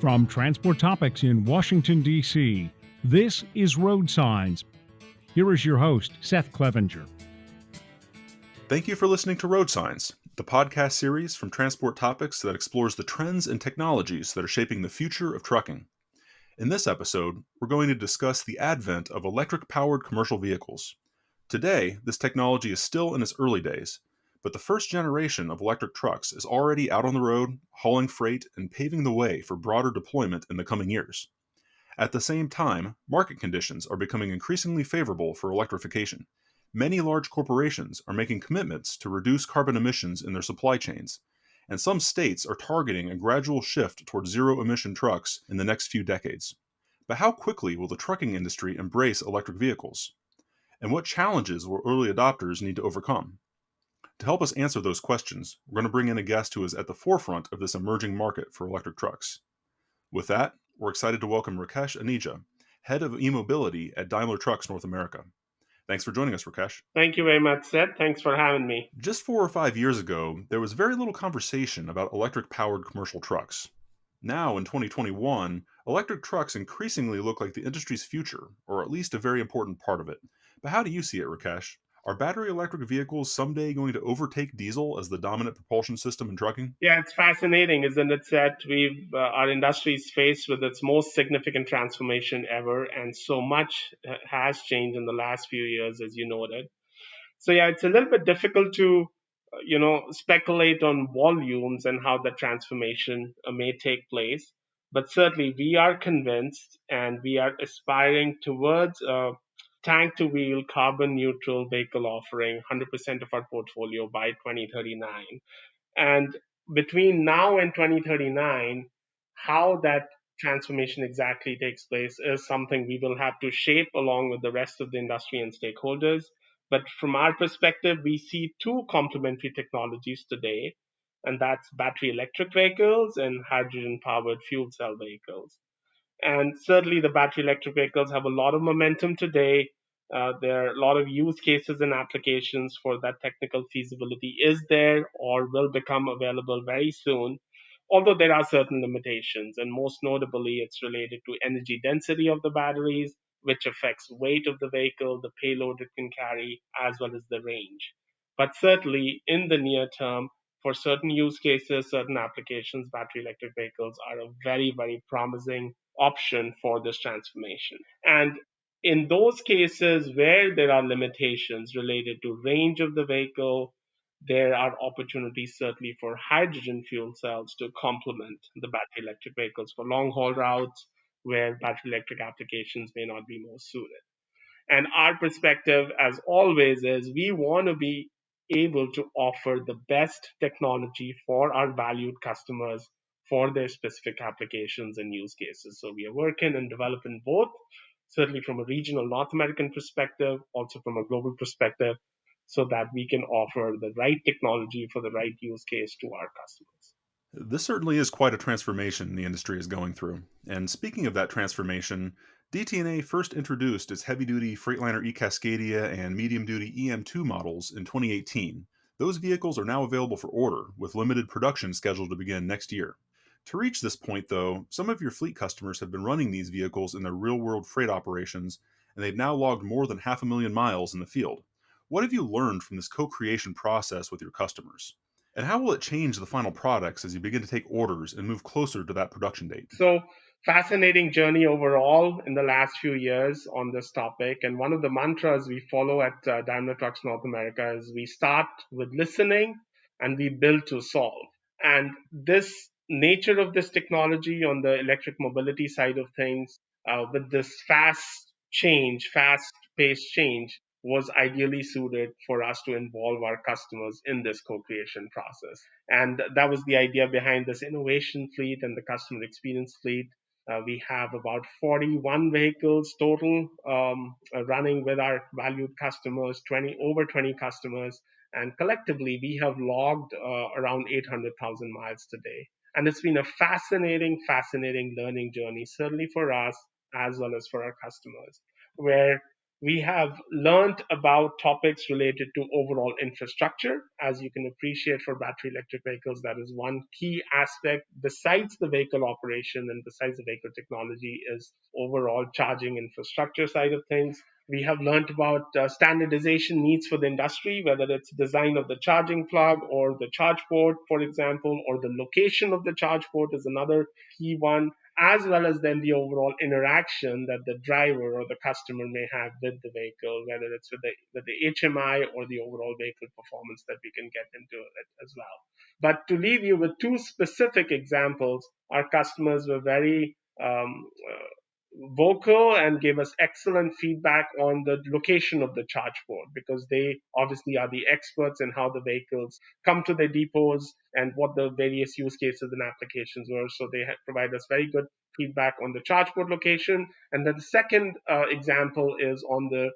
From Transport Topics in Washington, D.C., this is RoadSigns. Here is your host, Seth Clevenger. Thank you for listening to RoadSigns, the podcast series from Transport Topics that explores the trends and technologies that are shaping the future of trucking. In this episode, we're going to discuss the advent of electric-powered commercial vehicles. Today, this technology is still in its early days, but the first generation of electric trucks is already out on the road, hauling freight, and paving the way for broader deployment in the coming years. At the same time, market conditions are becoming increasingly favorable for electrification. Many large corporations are making commitments to reduce carbon emissions in their supply chains, and some states are targeting a gradual shift toward zero-emission trucks in the next few decades. But how quickly will the trucking industry embrace electric vehicles? And what challenges will early adopters need to overcome? To help us answer those questions, we're going to bring in a guest who is at the forefront of this emerging market for electric trucks. With that, we're excited to welcome Rakesh Aneja, head of eMobility at Daimler Trucks North America. Thanks for joining us, Rakesh. Thank you very much, Seth. Thanks for having me. Just 4 or 5 years ago, there was very little conversation about electric-powered commercial trucks. Now, in 2021, electric trucks increasingly look like the industry's future, or at least a very important part of it. But how do you see it, Rakesh? Are battery electric vehicles someday going to overtake diesel as the dominant propulsion system in trucking? Yeah, it's fascinating, isn't it, Seth? Our industry is faced with its most significant transformation ever, and so much has changed in the last few years, as you noted. So yeah, it's a little bit difficult to, speculate on volumes and how the transformation may take place. But certainly, we are convinced, and we are aspiring towards a tank-to-wheel, carbon-neutral vehicle offering 100% of our portfolio by 2039. And between now and 2039, how that transformation exactly takes place is something we will have to shape along with the rest of the industry and stakeholders. But from our perspective, we see two complementary technologies today, and that's battery electric vehicles and hydrogen powered fuel cell vehicles. And certainly, the battery electric vehicles have a lot of momentum today. There are a lot of use cases and applications for that technical feasibility is there or will become available very soon. Although there are certain limitations, and most notably, it's related to energy density of the batteries, which affects weight of the vehicle, the payload it can carry, as well as the range. But certainly, in the near term, for certain use cases, certain applications, battery electric vehicles are a very, very promising option for this transformation. And in those cases where there are limitations related to range of the vehicle, there are opportunities certainly for hydrogen fuel cells to complement the battery electric vehicles for long haul routes where battery electric applications may not be most suited. And our perspective, as always, is we want to be able to offer the best technology for our valued customers for their specific applications and use cases. So we are working and developing both, certainly from a regional North American perspective, also from a global perspective, so that we can offer the right technology for the right use case to our customers. This certainly is quite a transformation the industry is going through. And speaking of that transformation, DTNA first introduced its heavy-duty Freightliner eCascadia and medium-duty EM2 models in 2018. Those vehicles are now available for order, with limited production scheduled to begin next year. To reach this point, though, some of your fleet customers have been running these vehicles in their real-world freight operations, and they've now logged more than 500,000 miles in the field. What have you learned from this co-creation process with your customers? And how will it change the final products as you begin to take orders and move closer to that production date? So, fascinating journey overall in the last few years on this topic. And one of the mantras we follow at Daimler Trucks North America is we start with listening and we build to solve. And this nature of this technology on the electric mobility side of things, with this fast paced change, was ideally suited for us to involve our customers in this co-creation process. And that was the idea behind this innovation fleet and the customer experience fleet. We have about 41 vehicles total running with our valued customers, over 20 customers, and collectively we have logged around 800,000 miles today. And it's been a fascinating learning journey, certainly for us as well as for our customers, where We have learned about topics related to overall infrastructure. As you can appreciate, for battery electric vehicles, that is one key aspect besides the vehicle operation and besides the vehicle technology is overall charging infrastructure side of things. We have learned about standardization needs for the industry, whether it's design of the charging plug or the charge port, for example, or the location of the charge port is another key one, as well as then the overall interaction that the driver or the customer may have with the vehicle, whether it's with the HMI or the overall vehicle performance that we can get into it as well. But to leave you with two specific examples, our customers were very vocal and gave us excellent feedback on the location of the charge port, because they obviously are the experts in how the vehicles come to their depots and what the various use cases and applications were. So they had provided us very good feedback on the charge port location. And then the second example is on the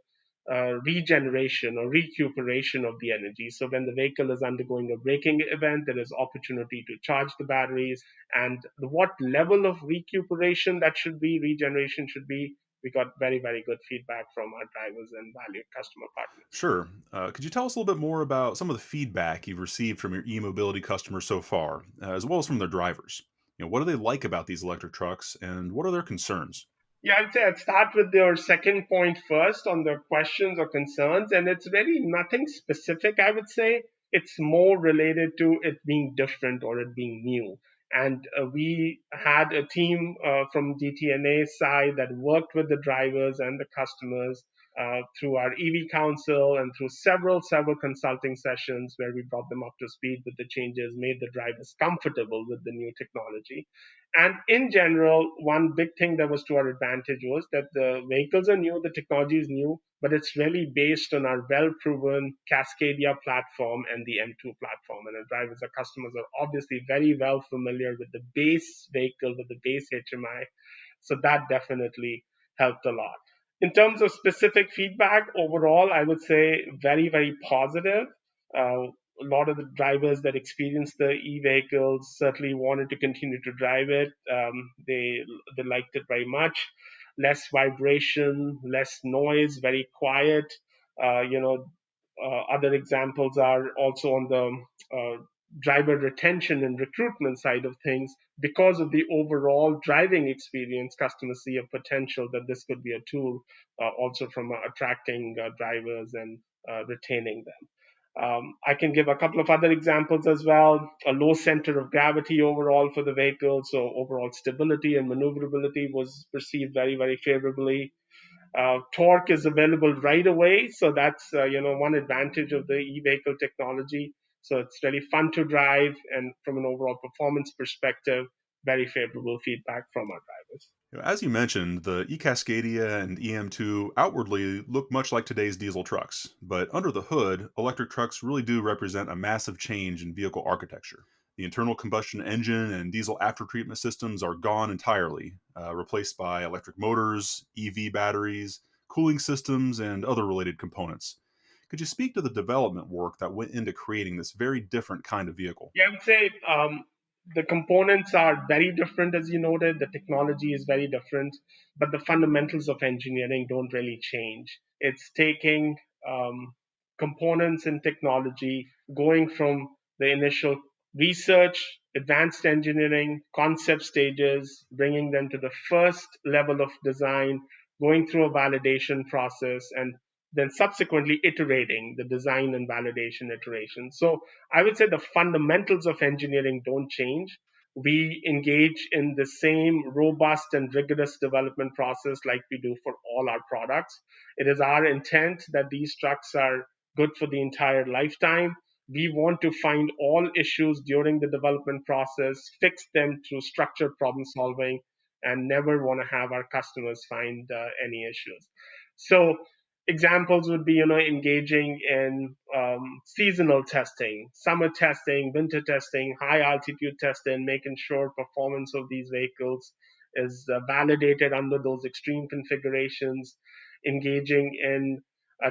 regeneration or recuperation of the energy. So when the vehicle is undergoing a braking event, there is opportunity to charge the batteries, and what level of recuperation that should be, regeneration should be. We got very, very good feedback from our drivers and valued customer partners. Sure. Could you tell us a little bit more about some of the feedback you've received from your eMobility customers so far, as well as from their drivers? What do they like about these electric trucks, and what are their concerns? Yeah, I'd say I'd start with your second point first on the questions or concerns. And it's really nothing specific, I would say. It's more related to it being different or it being new. And we had a team from DTNA side that worked with the drivers and the customers through our EV Council and through several consulting sessions where we brought them up to speed with the changes, made the drivers comfortable with the new technology. And in general, one big thing that was to our advantage was that the vehicles are new, the technology is new, but it's really based on our well proven Cascadia platform and the M2 platform. And our drivers, our customers are obviously very well familiar with the base vehicle, with the base HMI. So that definitely helped a lot. In terms of specific feedback, overall, I would say very, very positive. A lot of the drivers that experienced the e-vehicles certainly wanted to continue to drive it. They liked it very much. Less vibration, less noise, very quiet. Other examples are also on the driver retention and recruitment side of things. Because of the overall driving experience, customers see a potential that this could be a tool also from attracting drivers and retaining them. I can give a couple of other examples as well. A low center of gravity overall for the vehicle, so overall stability and maneuverability was perceived very, very favorably. Torque is available right away, so that's one advantage of the e-vehicle technology. So it's really fun to drive, and from an overall performance perspective, very favorable feedback from our drivers. As you mentioned, the eCascadia and EM2 outwardly look much like today's diesel trucks, but under the hood, electric trucks really do represent a massive change in vehicle architecture. The internal combustion engine and diesel aftertreatment systems are gone entirely, replaced by electric motors, EV batteries, cooling systems, and other related components. Could you speak to the development work that went into creating this very different kind of vehicle? Yeah, I would say the components are very different, as you noted. The technology is very different, but the fundamentals of engineering don't really change. It's taking components and technology, going from the initial research, advanced engineering, concept stages, bringing them to the first level of design, going through a validation process, and then subsequently iterating the design and validation iteration. So I would say the fundamentals of engineering don't change. We engage in the same robust and rigorous development process like we do for all our products. It is our intent that these trucks are good for the entire lifetime. We want to find all issues during the development process, fix them through structured problem solving, and never want to have our customers find any issues. So examples would be engaging in seasonal testing, summer testing, winter testing, high altitude testing, making sure performance of these vehicles is validated under those extreme configurations, engaging in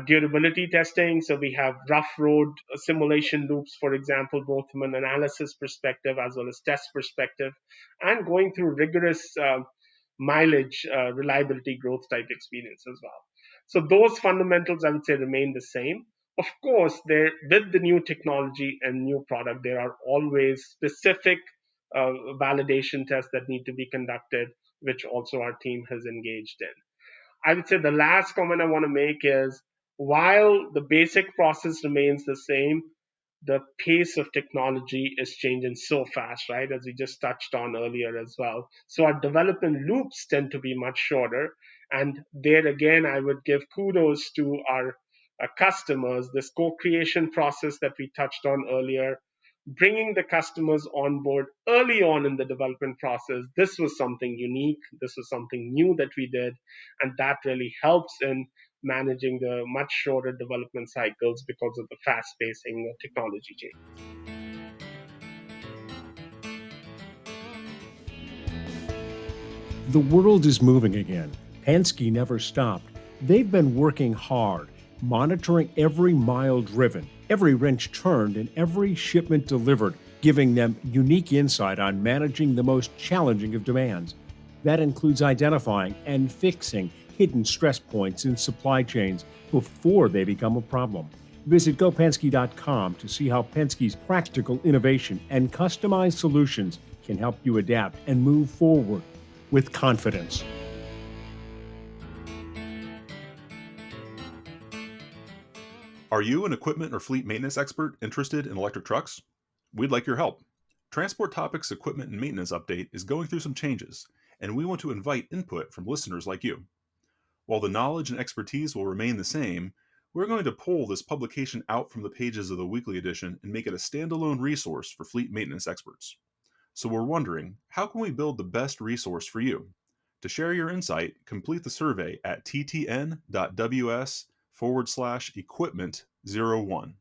durability testing. So we have rough road simulation loops, for example, both from an analysis perspective as well as test perspective, and going through rigorous mileage reliability growth type experience as well. So those fundamentals, I would say, remain the same. Of course, there with the new technology and new product, there are always specific validation tests that need to be conducted, which also our team has engaged in. I would say the last comment I want to make is while the basic process remains the same, the pace of technology is changing so fast, right? As we just touched on earlier as well. So our development loops tend to be much shorter. And there again, I would give kudos to our customers, this co creation process that we touched on earlier, bringing the customers on board early on in the development process. This was something unique. This was something new that we did. And that really helps in managing the much shorter development cycles because of the fast pacing of technology change. The world is moving again. Penske never stopped. They've been working hard, monitoring every mile driven, every wrench turned, and every shipment delivered, giving them unique insight on managing the most challenging of demands. That includes identifying and fixing hidden stress points in supply chains before they become a problem. Visit gopenske.com to see how Penske's practical innovation and customized solutions can help you adapt and move forward with confidence. Are you an equipment or fleet maintenance expert interested in electric trucks? We'd like your help. Transport Topics Equipment and Maintenance Update is going through some changes, and we want to invite input from listeners like you. While the knowledge and expertise will remain the same, we're going to pull this publication out from the pages of the weekly edition and make it a standalone resource for fleet maintenance experts. So we're wondering, how can we build the best resource for you? To share your insight, complete the survey at ttn.ws/equipment01.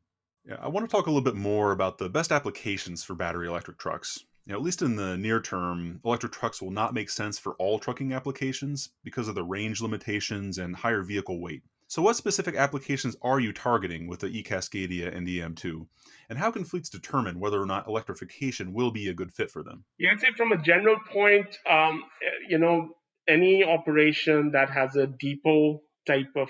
Yeah, I want to talk a little bit more about the best applications for battery electric trucks. At least in the near term, electric trucks will not make sense for all trucking applications because of the range limitations and higher vehicle weight. So what specific applications are you targeting with the eCascadia and EM2? And how can fleets determine whether or not electrification will be a good fit for them? Yeah, I'd say from a general point, any operation that has a depot type of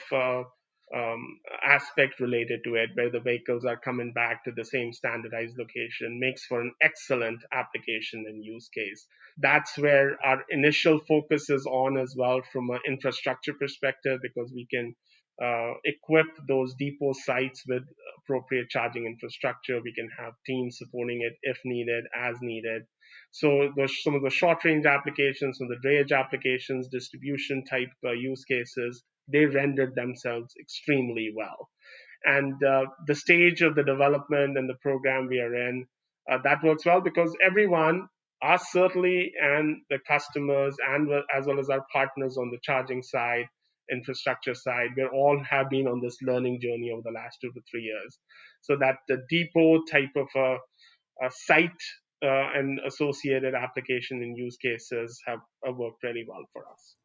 aspect related to it, where the vehicles are coming back to the same standardized location, makes for an excellent application and use case. That's where our initial focus is on as well from an infrastructure perspective, because we can equip those depot sites with appropriate charging infrastructure. We can have teams supporting it if needed, as needed. So some of the short range applications, some of the drayage applications, distribution type use cases, they rendered themselves extremely well. And the stage of the development and the program we are in, that works well because everyone, us certainly, and the customers, and as well as our partners on the charging side, infrastructure side, we all have been on this learning journey over the last 2 to 3 years. So that the depot type of a site and associated application and use cases have worked really well for us.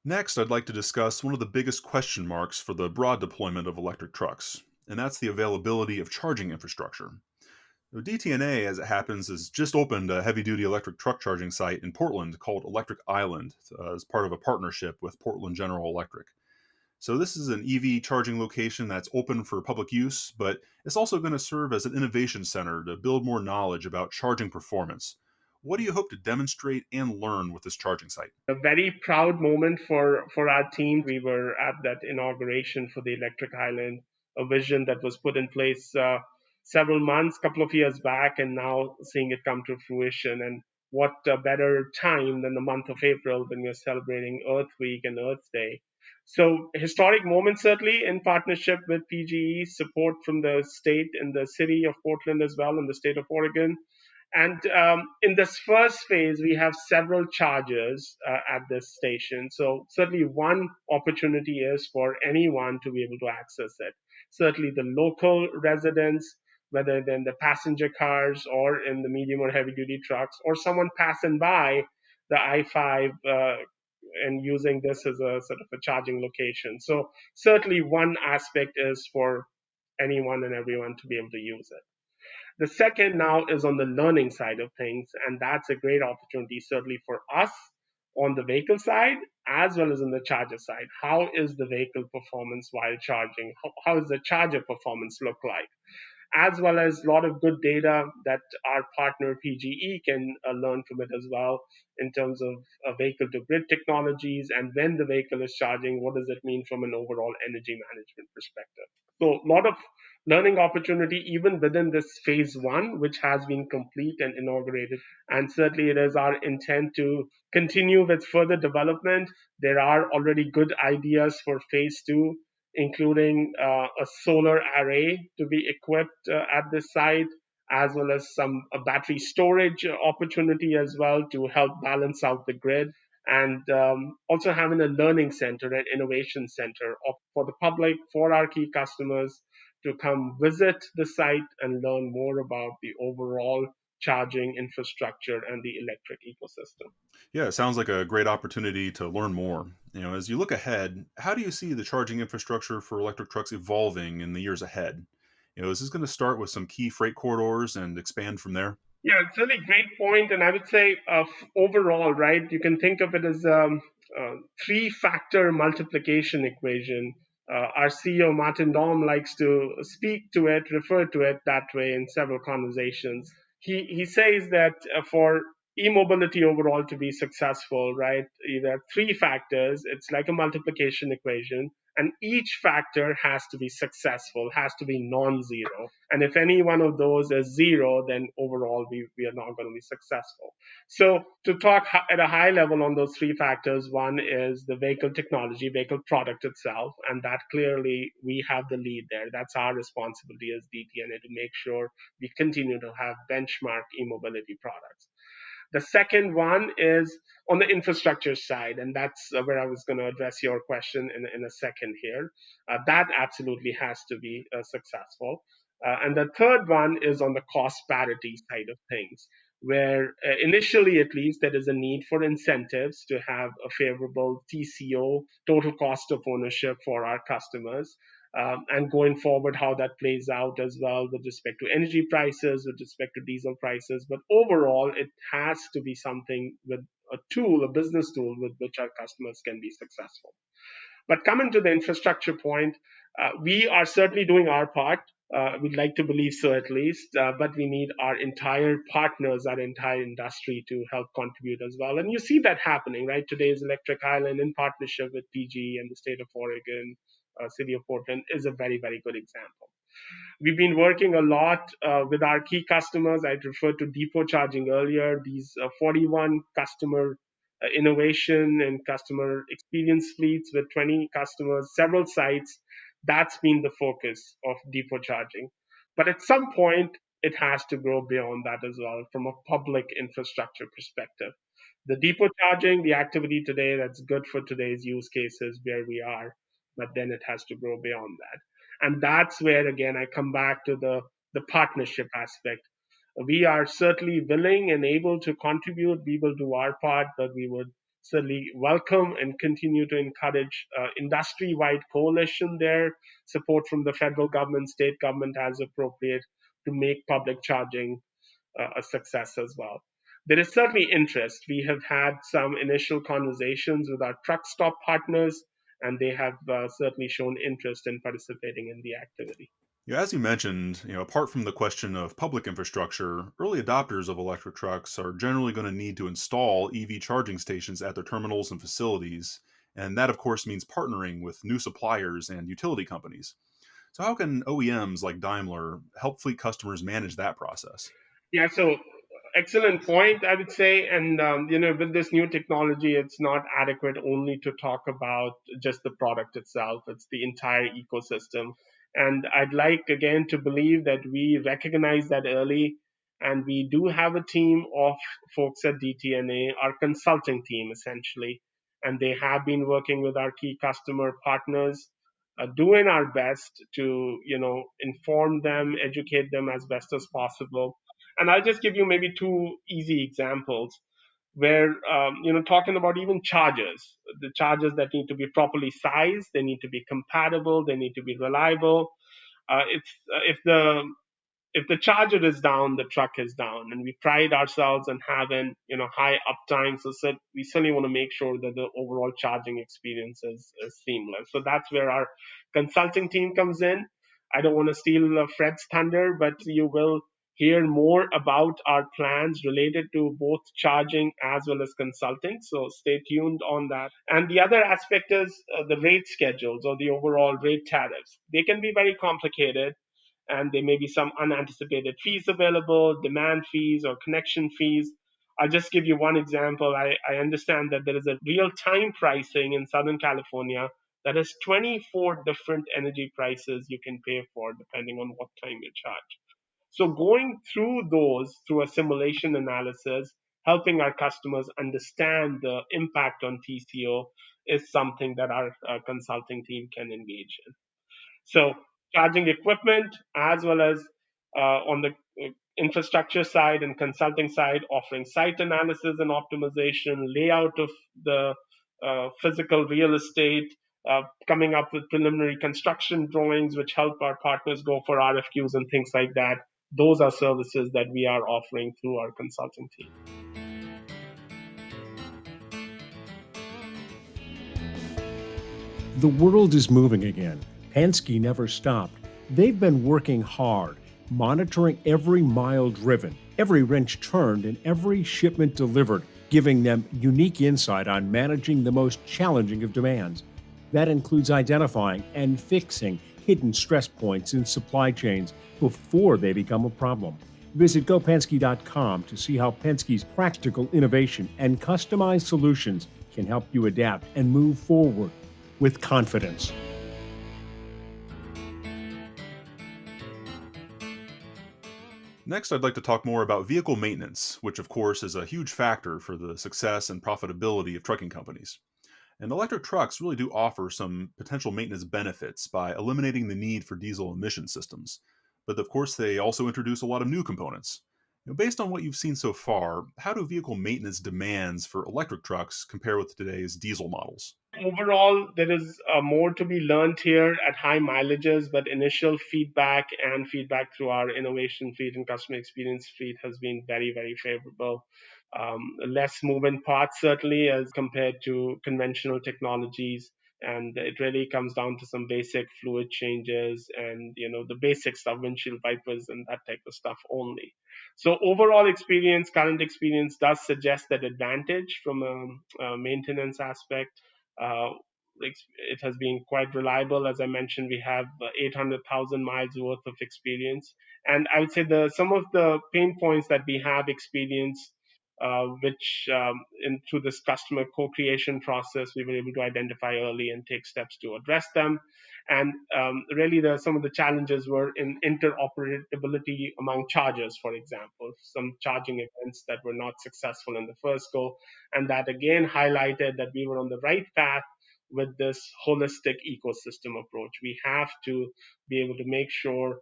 Next, I'd like to discuss one of the biggest question marks for the broad deployment of electric trucks, and that's the availability of charging infrastructure. DTNA, as it happens, has just opened a heavy-duty electric truck charging site in Portland called Electric Island as part of a partnership with Portland General Electric. So this is an EV charging location that's open for public use, but it's also going to serve as an innovation center to build more knowledge about charging performance. What do you hope to demonstrate and learn with this charging site? A very proud moment for our team. We were at that inauguration for the Electric Island, a vision that was put in place several months, couple of years back, and now seeing it come to fruition. And what a better time than the month of April when we're celebrating Earth Week and Earth Day. So historic moment, certainly in partnership with PGE, support from the state and the city of Portland as well, and the state of Oregon. And in this first phase, we have several chargers at this station. So certainly one opportunity is for anyone to be able to access it. Certainly the local residents, whether they're in the passenger cars or in the medium or heavy duty trucks, or someone passing by the I-5 and using this as a sort of a charging location. So certainly one aspect is for anyone and everyone to be able to use it. The second now is on the learning side of things, and that's a great opportunity, certainly for us on the vehicle side as well as on the charger side. How is the vehicle performance while charging? How does the charger performance look like? As well as a lot of good data that our partner PGE can learn from it as well in terms of vehicle to grid technologies, and when the vehicle is charging, what does it mean from an overall energy management perspective. So a lot of learning opportunity even within this phase one, which has been complete and inaugurated. And certainly it is our intent to continue with further development. There are already good ideas for phase two, including a solar array to be equipped at the site, as well as some battery storage opportunity as well to help balance out the grid. And also having a learning center and innovation center for the public, for our key customers to come visit the site and learn more about the overall charging infrastructure and the electric ecosystem. Yeah, it sounds like a great opportunity to learn more. As you look ahead, how do you see the charging infrastructure for electric trucks evolving in the years ahead? Is this going to start with some key freight corridors and expand from there? Yeah, it's a really great point, and I would say overall, right? You can think of it as a three-factor multiplication equation. Our CEO Martin Daum likes to speak to it, refer to it that way in several conversations. He says that for e-mobility overall to be successful, right? There are three factors. It's like a multiplication equation, and each factor has to be successful, has to be non-zero. And if any one of those is zero, then overall we are not going to be successful. So to talk at a high level on those three factors, one is the vehicle technology, vehicle product itself, and that clearly we have the lead there. That's our responsibility as DTNA to make sure we continue to have benchmark e-mobility products. The second one is on the infrastructure side, and that's where I was going to address your question in a second here. That absolutely has to be successful. And the third one is on the cost parity side of things, where initially, at least, there is a need for incentives to have a favorable TCO, total cost of ownership for our customers. And going forward, how that plays out as well with respect to energy prices, with respect to diesel prices. But overall, it has to be something with a tool, a business tool with which our customers can be successful. But coming to the infrastructure point, we are certainly doing our part. We'd like to believe so at least, but we need our entire partners, our entire industry to help contribute as well. And you see that happening, right? Today's Electric Island in partnership with PG and the state of Oregon, city of Portland is a very, very good example. We've been working a lot with our key customers. I referred to depot charging earlier. These 41 customer innovation and customer experience fleets with 20 customers, several sites. That's been the focus of depot charging. But at some point, it has to grow beyond that as well from a public infrastructure perspective. The depot charging, the activity today, that's good for today's use cases where we are, but then it has to grow beyond that. And that's where, again, I come back to the partnership aspect. We are certainly willing and able to contribute. We will do our part, but we would certainly welcome and continue to encourage industry wide coalition there, support from the federal government, state government as appropriate to make public charging a success as well. There is certainly interest. We have had some initial conversations with our truck stop partners, and they have certainly shown interest in participating in the activity. Yeah, as you mentioned, apart from the question of public infrastructure, early adopters of electric trucks are generally going to need to install EV charging stations at their terminals and facilities. And that, of course, means partnering with new suppliers and utility companies. So, how can OEMs like Daimler help fleet customers manage that process? Yeah, so excellent point, I would say. And with this new technology, it's not adequate only to talk about just the product itself. It's the entire ecosystem. And I'd like again to believe that we recognize that early, and we do have a team of folks at DTNA, our consulting team essentially, and they have been working with our key customer partners. Doing our best to inform them, educate them as best as possible. And I'll just give you maybe two easy examples where, talking about even chargers, the chargers that need to be properly sized, they need to be compatible, they need to be reliable. If the if the charger is down, the truck is down, and we pride ourselves on having high uptime. So we certainly want to make sure that the overall charging experience is seamless. So that's where our consulting team comes in. I don't want to steal Fred's thunder, but you will hear more about our plans related to both charging as well as consulting. So stay tuned on that. And the other aspect is the rate schedules or the overall rate tariffs. They can be very complicated, and there may be some unanticipated fees available, demand fees or connection fees. I'll just give you one example. I understand that there is a real time pricing in Southern California that has 24 different energy prices you can pay for depending on what time you charge. So going through those through a simulation analysis, helping our customers understand the impact on TCO is something that our consulting team can engage in. So charging equipment as well as on the infrastructure side and consulting side, offering site analysis and optimization, layout of the physical real estate, coming up with preliminary construction drawings, which help our partners go for RFQs and things like that. Those are services that we are offering through our consulting team. The world is moving again. Penske never stopped. They've been working hard, monitoring every mile driven, every wrench turned, and every shipment delivered, giving them unique insight on managing the most challenging of demands. That includes identifying and fixing hidden stress points in supply chains before they become a problem. Visit gopenske.com to see how Penske's practical innovation and customized solutions can help you adapt and move forward with confidence. Next, I'd like to talk more about vehicle maintenance, which of course is a huge factor for the success and profitability of trucking companies. And electric trucks really do offer some potential maintenance benefits by eliminating the need for diesel emission systems. But of course, they also introduce a lot of new components. Based on what you've seen so far, how do vehicle maintenance demands for electric trucks compare with today's diesel models? Overall, there is more to be learned here at high mileages, but initial feedback and feedback through our innovation feed and customer experience feed has been very, very favorable. Less moving parts, certainly, as compared to conventional technologies. And it really comes down to some basic fluid changes and the basic stuff, windshield wipers and that type of stuff only. So overall experience, current experience does suggest that advantage from a maintenance aspect. uh, it has been quite reliable. As I mentioned, we have 800,000 miles worth of experience. And I would say some of the pain points that we have experienced, which through this customer co-creation process, we were able to identify early and take steps to address them. And really, some of the challenges were in interoperability among chargers, for example, some charging events that were not successful in the first go. And that again highlighted that we were on the right path with this holistic ecosystem approach. We have to be able to make sure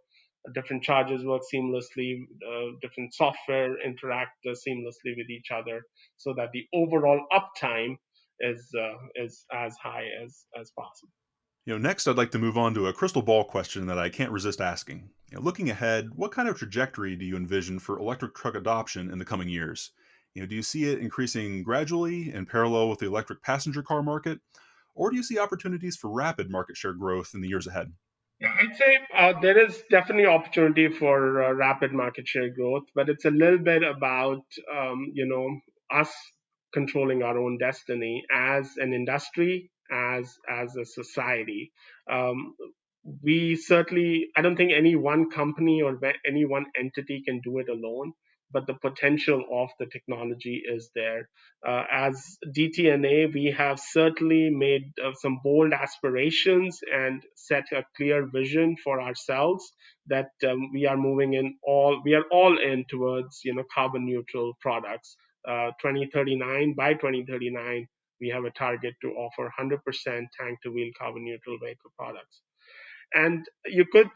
different chargers work seamlessly, different software interact seamlessly with each other, so that the overall uptime is as high as possible. Next, I'd like to move on to a crystal ball question that I can't resist asking. Looking ahead, what kind of trajectory do you envision for electric truck adoption in the coming years? Do you see it increasing gradually in parallel with the electric passenger car market, or do you see opportunities for rapid market share growth in the years ahead? Yeah, I'd say there is definitely opportunity for rapid market share growth, but it's a little bit about us controlling our own destiny as an industry, as a society. Um, we certainly, I don't think any one company or any one entity can do it alone, but the potential of the technology is there. As DTNA, we have certainly made some bold aspirations and set a clear vision for ourselves that we are all in towards carbon neutral products. 2039 by 2039, we have a target to offer 100% tank to wheel carbon neutral vehicle products. And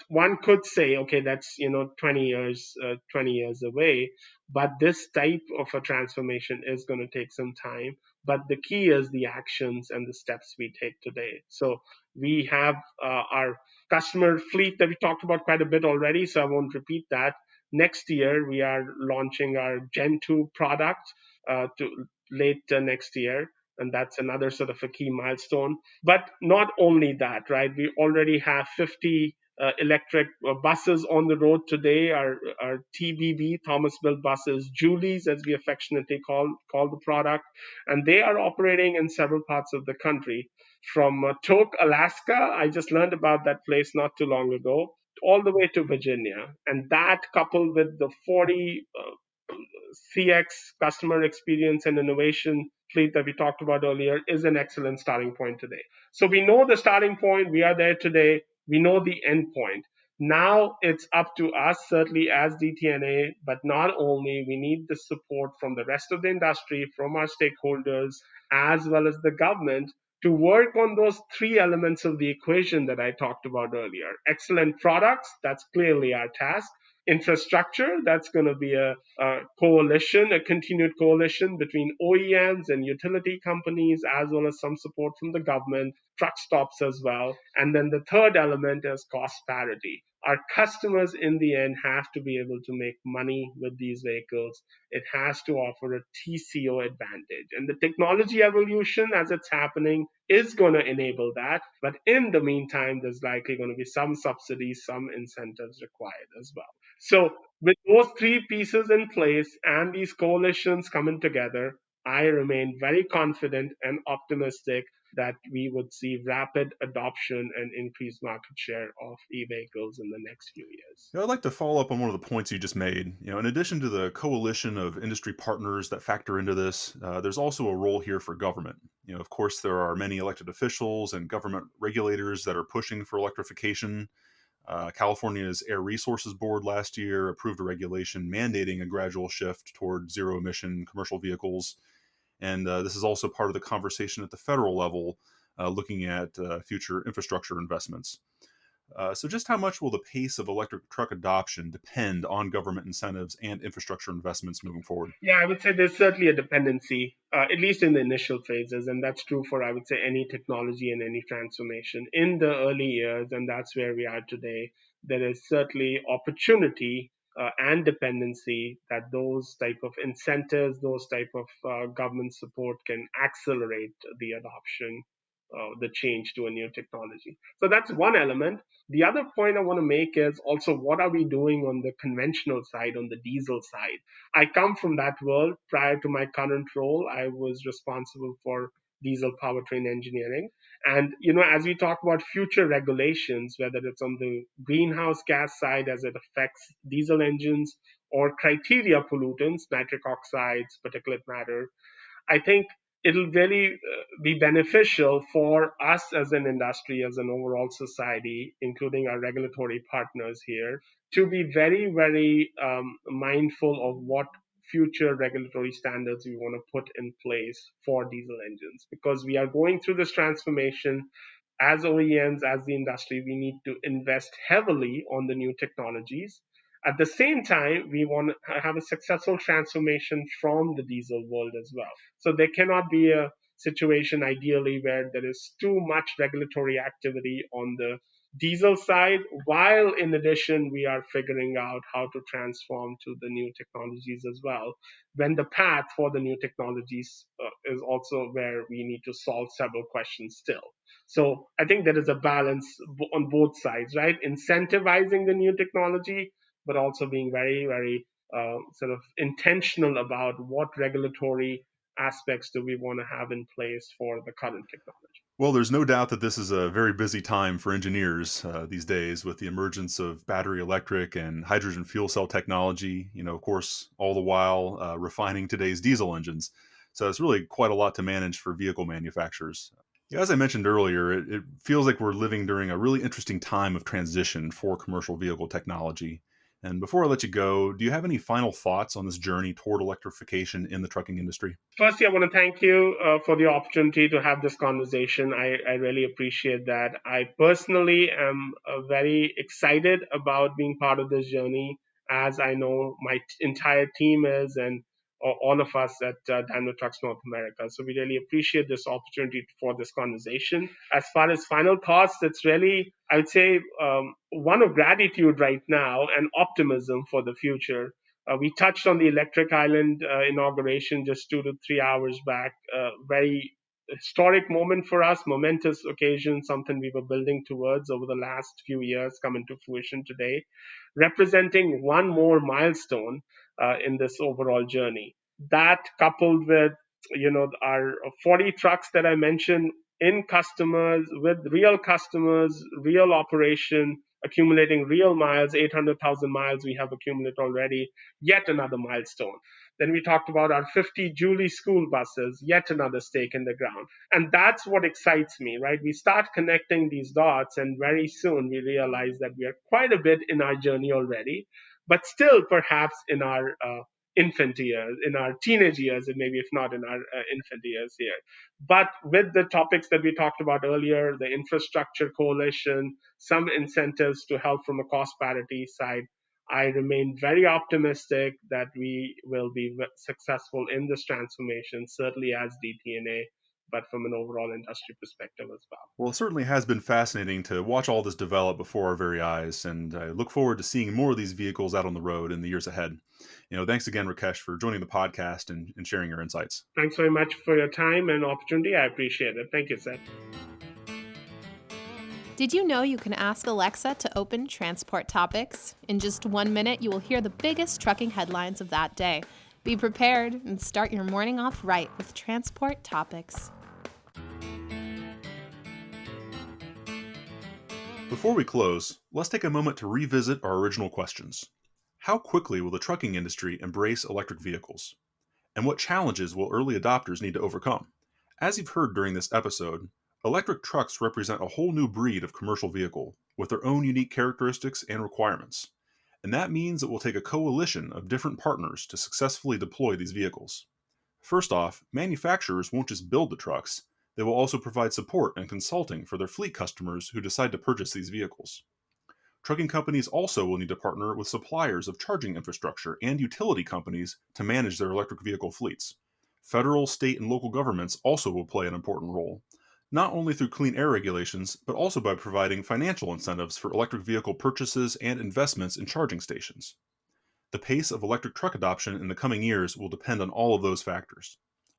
one could say, okay, that's 20 years away, but this type of a transformation is going to take some time. But the key is the actions and the steps we take today. So we have our customer fleet that we talked about quite a bit already, so I won't repeat that. next year, we are launching our Gen 2 product to late next year. And that's another sort of a key milestone. But not only that, right? We already have 50 electric buses on the road today, our TBB, Thomas Built Buses, Julies, as we affectionately call the product. And they are operating in several parts of the country. From Tok, Alaska, I just learned about that place not too long ago, all the way to Virginia. And that coupled with the 40 CX, customer experience and innovation fleet that we talked about earlier, is an excellent starting point today. So we know the starting point, we are there today, we know the end point. Now it's up to us, certainly as DTNA, but not only, we need the support from the rest of the industry, from our stakeholders, as well as the government to work on those three elements of the equation that I talked about earlier. Excellent products, that's clearly our task. Infrastructure, that's going to be a coalition, a continued coalition between OEMs and utility companies, as well as some support from the government, truck stops as well. And then the third element is cost parity. Our customers in the end have to be able to make money with these vehicles. It has to offer a TCO advantage. And the technology evolution as it's happening is going to enable that. But in the meantime, there's likely going to be some subsidies, some incentives required as well. So, with those three pieces in place and these coalitions coming together, I remain very confident and optimistic that we would see rapid adoption and increased market share of e-vehicles in the next few years. I'd like to follow up on one of the points you just made. In addition to the coalition of industry partners that factor into this, there's also a role here for government. Of course, there are many elected officials and government regulators that are pushing for electrification. California's Air Resources Board last year approved a regulation mandating a gradual shift toward zero emission commercial vehicles. And this is also part of the conversation at the federal level, looking at future infrastructure investments. So, just how much will the pace of electric truck adoption depend on government incentives and infrastructure investments moving forward? Yeah, I would say there's certainly a dependency, at least in the initial phases, and that's true for, I would say, any technology and any transformation. In the early years, and that's where we are today, there is certainly opportunity and dependency that those type of incentives, those type of government support can accelerate the adoption, the change to a new technology. So that's one element. The other point I want to make is also what are we doing on the conventional side, on the diesel side? I come from that world. Prior to my current role, I was responsible for diesel powertrain engineering. And, as we talk about future regulations, whether it's on the greenhouse gas side as it affects diesel engines or criteria pollutants, nitric oxides, particulate matter, I think it'll really be beneficial for us as an industry, as an overall society, including our regulatory partners here, to be very, very mindful of what future regulatory standards we want to put in place for diesel engines, because we are going through this transformation. As OEMs, as the industry, we need to invest heavily on the new technologies. At the same time, we want to have a successful transformation from the diesel world as well. So there cannot be a situation, ideally, where there is too much regulatory activity on the diesel side, while in addition, we are figuring out how to transform to the new technologies as well. When the path for the new technologies is also where we need to solve several questions still. So I think there is a balance on both sides, right? Incentivizing the new technology, but also being very, very sort of intentional about what regulatory aspects do we want to have in place for the current technology. Well, there's no doubt that this is a very busy time for engineers these days with the emergence of battery electric and hydrogen fuel cell technology, of course, all the while refining today's diesel engines. So it's really quite a lot to manage for vehicle manufacturers. Yeah, as I mentioned earlier, it feels like we're living during a really interesting time of transition for commercial vehicle technology. And before I let you go, do you have any final thoughts on this journey toward electrification in the trucking industry? Firstly, I want to thank you for the opportunity to have this conversation. I really appreciate that. I personally am very excited about being part of this journey, as I know my entire team is, and all of us at Daimler Trucks North America. So we really appreciate this opportunity for this conversation. As far as final thoughts, it's really, I would say, one of gratitude right now and optimism for the future. We touched on the Electric Island inauguration just 2 to 3 hours back. Very historic moment for us, momentous occasion, something we were building towards over the last few years, coming to fruition today, representing one more milestone in this overall journey. That coupled with our 40 trucks that I mentioned in customers with real customers, real operation, accumulating real miles, 800,000 miles we have accumulated already, yet another milestone. Then we talked about our 50 Julie school buses, yet another stake in the ground. And that's what excites me, right? We start connecting these dots, and very soon we realize that we are quite a bit in our journey already, but still perhaps in our infant years, in our teenage years, and maybe if not in our infant years here. But with the topics that we talked about earlier, the infrastructure coalition, some incentives to help from a cost parity side, I remain very optimistic that we will be successful in this transformation, certainly as DTNA, but from an overall industry perspective as well. Well, it certainly has been fascinating to watch all this develop before our very eyes, and I look forward to seeing more of these vehicles out on the road in the years ahead. Thanks again, Rakesh, for joining the podcast and sharing your insights. Thanks very much for your time and opportunity. I appreciate it. Thank you, Seth. Did you know you can ask Alexa to open Transport Topics? In just 1 minute, you will hear the biggest trucking headlines of that day. Be prepared and start your morning off right with Transport Topics. Before we close, let's take a moment to revisit our original questions. How quickly will the trucking industry embrace electric vehicles? And what challenges will early adopters need to overcome? As you've heard during this episode, electric trucks represent a whole new breed of commercial vehicle with their own unique characteristics and requirements. And that means it will take a coalition of different partners to successfully deploy these vehicles. First off, manufacturers won't just build the trucks, they will also provide support and consulting for their fleet customers who decide to purchase these vehicles. Trucking companies also will need to partner with suppliers of charging infrastructure and utility companies to manage their electric vehicle fleets. Federal, state, and local governments also will play an important role, not only through clean air regulations, but also by providing financial incentives for electric vehicle purchases and investments in charging stations. The pace of electric truck adoption in the coming years will depend on all of those factors.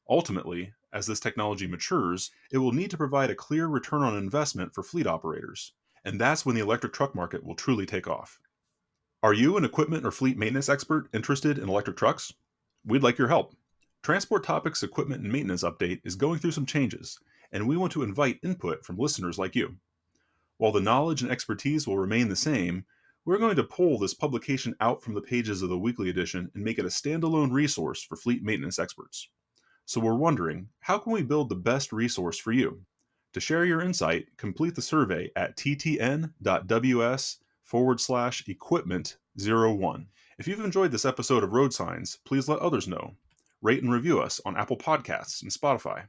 Ultimately, as this technology matures, it will need to provide a clear return on investment for fleet operators, and that's when the electric truck market will truly take off. Are you an equipment or fleet maintenance expert interested in electric trucks? We'd like your help. Transport Topics Equipment and Maintenance Update is going through some changes, and we want to invite input from listeners like you. While the knowledge and expertise will remain the same, we're going to pull this publication out from the pages of the weekly edition and make it a standalone resource for fleet maintenance experts. So we're wondering, how can we build the best resource for you? To share your insight, complete the survey at ttn.ws/equipment01. If you've enjoyed this episode of RoadSigns, please let others know. Rate and review us on Apple Podcasts and Spotify.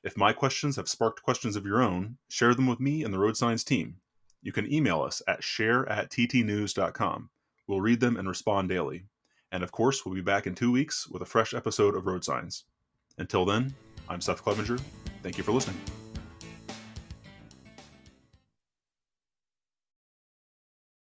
If my questions have sparked questions of your own, share them with me and the RoadSigns team. You can email us at share@ttnews.com. We'll read them and respond daily. And of course, we'll be back in 2 weeks with a fresh episode of RoadSigns. Until then, I'm Seth Clevenger. Thank you for listening.